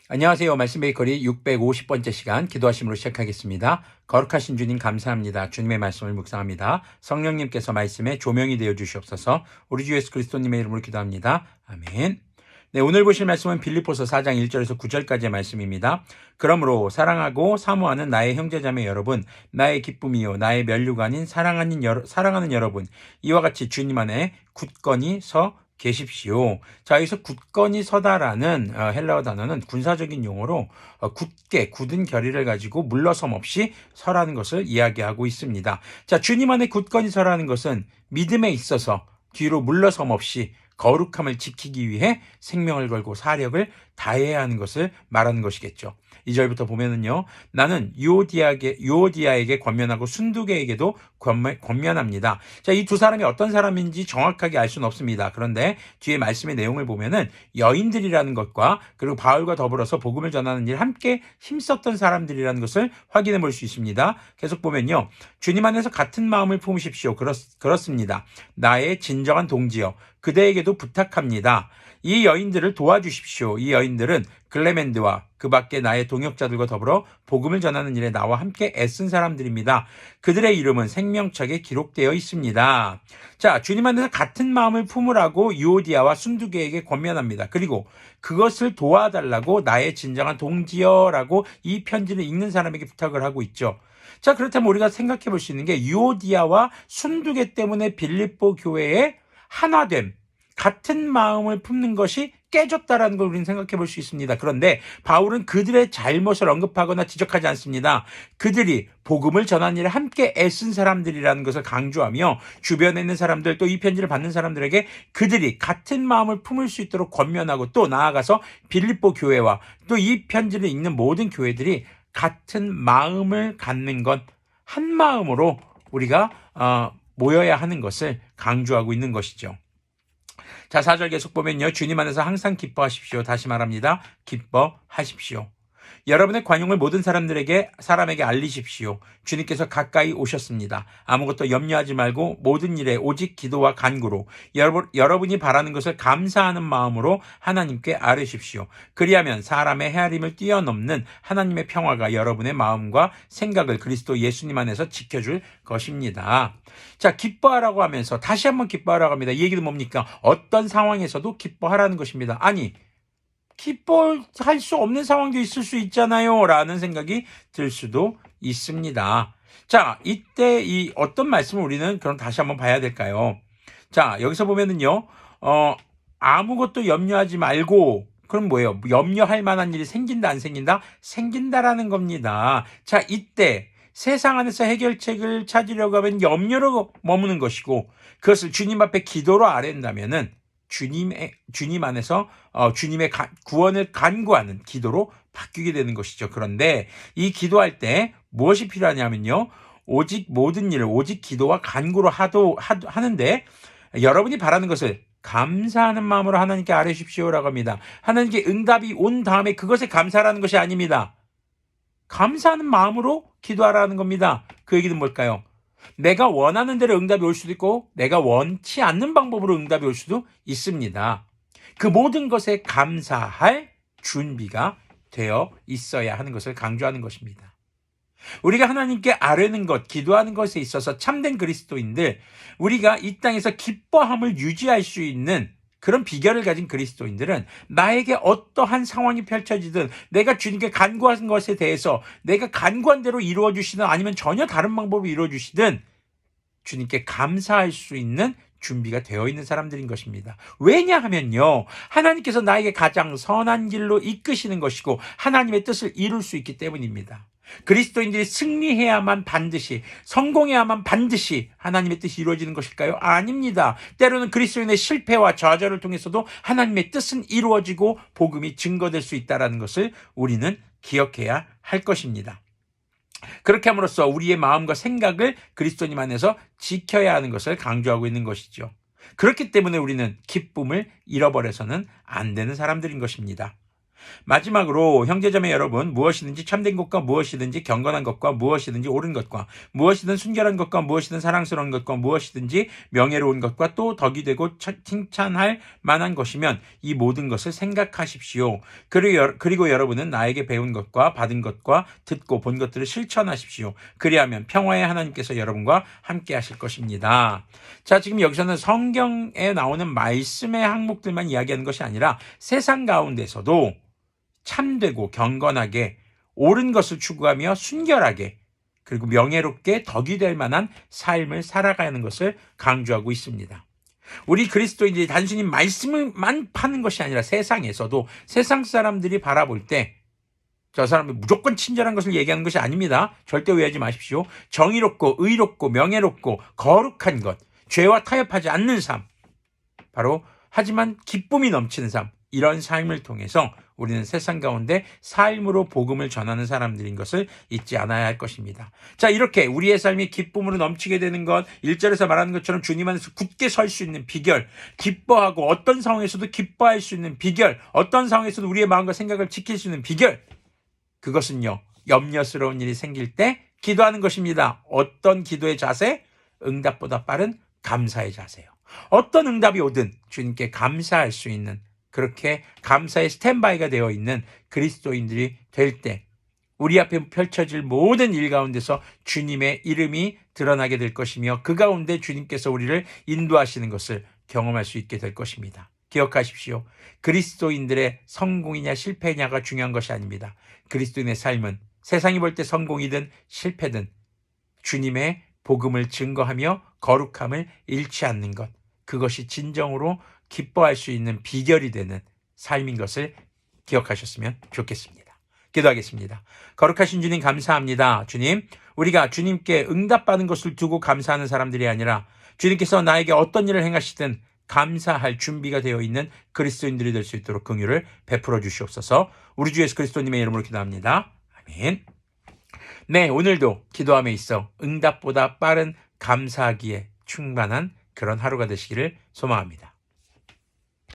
안녕하세요. 말씀 베이커리 650번째 시간 기도하심으로 시작하겠습니다. 거룩하신 주님 감사합니다. 주님의 말씀을 묵상합니다. 성령님께서 말씀에 조명이 되어 주시옵소서. 우리 주 예수 그리스도님의 이름으로 기도합니다. 아멘. 네, 오늘 보실 말씀은 빌립보서 4장 1절에서 9절까지의 말씀입니다. 그러므로 사랑하고 사모하는 나의 형제자매 여러분, 나의 기쁨이요 나의 면류가 아닌 사랑하는 여러분, 이와 같이 주님 안에 굳건히 서 계십시오. 자, 여기서 굳건히 서다라는 헬라어 단어는 군사적인 용어로 굳게 굳은 결의를 가지고 물러섬 없이 서라는 것을 이야기하고 있습니다. 자, 주님 안에 굳건히 서라는 것은 믿음에 있어서 뒤로 물러섬 없이 거룩함을 지키기 위해 생명을 걸고 사력을 다해야 하는 것을 말하는 것이겠죠. 2절부터 보면은요, 나는 유오디아에게 권면하고 순두계에게도 권면합니다. 자, 이 두 사람이 어떤 사람인지 정확하게 알 수는 없습니다. 그런데 뒤에 말씀의 내용을 보면은 여인들이라는 것과 그리고 바울과 더불어서 복음을 전하는 일 함께 힘썼던 사람들이라는 것을 확인해 볼 수 있습니다. 계속 보면요, 주님 안에서 같은 마음을 품으십시오. 그렇습니다. 나의 진정한 동지여, 그대에게도 부탁합니다. 이 여인들을 도와주십시오. 이 여인들은 글레멘드와 그 밖에 나의 동역자들과 더불어 복음을 전하는 일에 나와 함께 애쓴 사람들입니다. 그들의 이름은 생명책에 기록되어 있습니다. 자, 주님 안에서 같은 마음을 품으라고 유오디아와 순두계에게 권면합니다. 그리고 그것을 도와달라고 나의 진정한 동지여라고 이 편지를 읽는 사람에게 부탁을 하고 있죠. 자, 그렇다면 우리가 생각해 볼 수 있는 게 유오디아와 순두계 때문에 빌립보 교회의 하나됨, 같은 마음을 품는 것이 깨졌다라는 걸 우리는 생각해 볼 수 있습니다. 그런데 바울은 그들의 잘못을 언급하거나 지적하지 않습니다. 그들이 복음을 전하는 일에 함께 애쓴 사람들이라는 것을 강조하며 주변에 있는 사람들, 또 이 편지를 받는 사람들에게 그들이 같은 마음을 품을 수 있도록 권면하고, 또 나아가서 빌립보 교회와 또 이 편지를 읽는 모든 교회들이 같은 마음을 갖는 것, 한 마음으로 우리가 모여야 하는 것을 강조하고 있는 것이죠. 자, 4절 계속 보면요, 주님 안에서 항상 기뻐하십시오. 다시 말합니다. 기뻐하십시오. 여러분의 관용을 모든 사람에게 알리십시오. 주님께서 가까이 오셨습니다. 아무것도 염려하지 말고 모든 일에 오직 기도와 간구로 여러분이 바라는 것을 감사하는 마음으로 하나님께 아뢰십시오. 그리하면 사람의 헤아림을 뛰어넘는 하나님의 평화가 여러분의 마음과 생각을 그리스도 예수님 안에서 지켜줄 것입니다. 자, 기뻐하라고 하면서 다시 한번 기뻐하라고 합니다. 이 얘기는 뭡니까? 어떤 상황에서도 기뻐하라는 것입니다. 아니, 기뻐할 수 없는 상황도 있을 수 있잖아요 라는 생각이 들 수도 있습니다. 자, 이때 이 어떤 말씀을 우리는 그럼 다시 한번 봐야 될까요? 자, 여기서 보면은요, 아무것도 염려하지 말고, 그럼 뭐예요? 염려할 만한 일이 생긴다 안 생긴다? 생긴다라는 겁니다. 자, 이때 세상 안에서 해결책을 찾으려고 하면 염려로 머무는 것이고, 그것을 주님 앞에 기도로 아뢰는다면은 주님 안에서 주님의 구원을 간구하는 기도로 바뀌게 되는 것이죠. 그런데 이 기도할 때 무엇이 필요하냐면요, 오직 모든 일을 오직 기도와 간구로 하는데, 여러분이 바라는 것을 감사하는 마음으로 하나님께 아뢰십시오라고 합니다. 하나님께 응답이 온 다음에 그것에 감사하라는 것이 아닙니다. 감사하는 마음으로 기도하라는 겁니다. 그 얘기는 뭘까요? 내가 원하는 대로 응답이 올 수도 있고 내가 원치 않는 방법으로 응답이 올 수도 있습니다. 그 모든 것에 감사할 준비가 되어 있어야 하는 것을 강조하는 것입니다. 우리가 하나님께 아뢰는 것, 기도하는 것에 있어서 참된 그리스도인들, 우리가 이 땅에서 기뻐함을 유지할 수 있는 그런 비결을 가진 그리스도인들은 나에게 어떠한 상황이 펼쳐지든 내가 주님께 간구한 것에 대해서 내가 간구한 대로 이루어주시든 아니면 전혀 다른 방법으로 이루어주시든 주님께 감사할 수 있는 준비가 되어 있는 사람들인 것입니다. 왜냐하면요, 하나님께서 나에게 가장 선한 길로 이끄시는 것이고 하나님의 뜻을 이룰 수 있기 때문입니다. 그리스도인들이 승리해야만 반드시, 성공해야만 반드시 하나님의 뜻이 이루어지는 것일까요? 아닙니다. 때로는 그리스도인의 실패와 좌절을 통해서도 하나님의 뜻은 이루어지고 복음이 증거될 수 있다는 것을 우리는 기억해야 할 것입니다. 그렇게 함으로써 우리의 마음과 생각을 그리스도님 안에서 지켜야 하는 것을 강조하고 있는 것이죠. 그렇기 때문에 우리는 기쁨을 잃어버려서는 안 되는 사람들인 것입니다. 마지막으로 형제자매 여러분, 무엇이든지 참된 것과 무엇이든지 경건한 것과 무엇이든지 옳은 것과 무엇이든 순결한 것과 무엇이든 사랑스러운 것과 무엇이든지 명예로운 것과 또 덕이 되고 칭찬할 만한 것이면 이 모든 것을 생각하십시오. 그리고 여러분은 나에게 배운 것과 받은 것과 듣고 본 것들을 실천하십시오. 그리하면 평화의 하나님께서 여러분과 함께 하실 것입니다. 자, 지금 여기서는 성경에 나오는 말씀의 항목들만 이야기하는 것이 아니라 세상 가운데서도 참되고 경건하게 옳은 것을 추구하며 순결하게 그리고 명예롭게 덕이 될 만한 삶을 살아가는 것을 강조하고 있습니다. 우리 그리스도인들이 단순히 말씀만 파는 것이 아니라 세상에서도 세상 사람들이 바라볼 때 저 사람이 무조건 친절한 것을 얘기하는 것이 아닙니다. 절대 오해하지 마십시오. 정의롭고 의롭고 명예롭고 거룩한 것, 죄와 타협하지 않는 삶, 바로 하지만 기쁨이 넘치는 삶, 이런 삶을 통해서 우리는 세상 가운데 삶으로 복음을 전하는 사람들인 것을 잊지 않아야 할 것입니다. 자, 이렇게 우리의 삶이 기쁨으로 넘치게 되는 것, 1절에서 말하는 것처럼 주님 안에서 굳게 설 수 있는 비결, 기뻐하고 어떤 상황에서도 기뻐할 수 있는 비결, 어떤 상황에서도 우리의 마음과 생각을 지킬 수 있는 비결, 그것은요, 염려스러운 일이 생길 때 기도하는 것입니다. 어떤 기도의 자세? 응답보다 빠른 감사의 자세요. 어떤 응답이 오든 주님께 감사할 수 있는, 그렇게 감사의 스탠바이가 되어 있는 그리스도인들이 될 때 우리 앞에 펼쳐질 모든 일 가운데서 주님의 이름이 드러나게 될 것이며 그 가운데 주님께서 우리를 인도하시는 것을 경험할 수 있게 될 것입니다. 기억하십시오. 그리스도인들의 성공이냐 실패냐가 중요한 것이 아닙니다. 그리스도인의 삶은 세상이 볼 때 성공이든 실패든 주님의 복음을 증거하며 거룩함을 잃지 않는 것, 그것이 진정으로 기뻐할 수 있는 비결이 되는 삶인 것을 기억하셨으면 좋겠습니다. 기도하겠습니다. 거룩하신 주님 감사합니다. 주님, 우리가 주님께 응답받은 것을 두고 감사하는 사람들이 아니라 주님께서 나에게 어떤 일을 행하시든 감사할 준비가 되어 있는 그리스도인들이 될 수 있도록 긍휼을 베풀어 주시옵소서. 우리 주 예수 그리스도님의 이름으로 기도합니다. 아멘. 네, 오늘도 기도함에 있어 응답보다 빠른 감사하기에 충만한 그런 하루가 되시기를 소망합니다.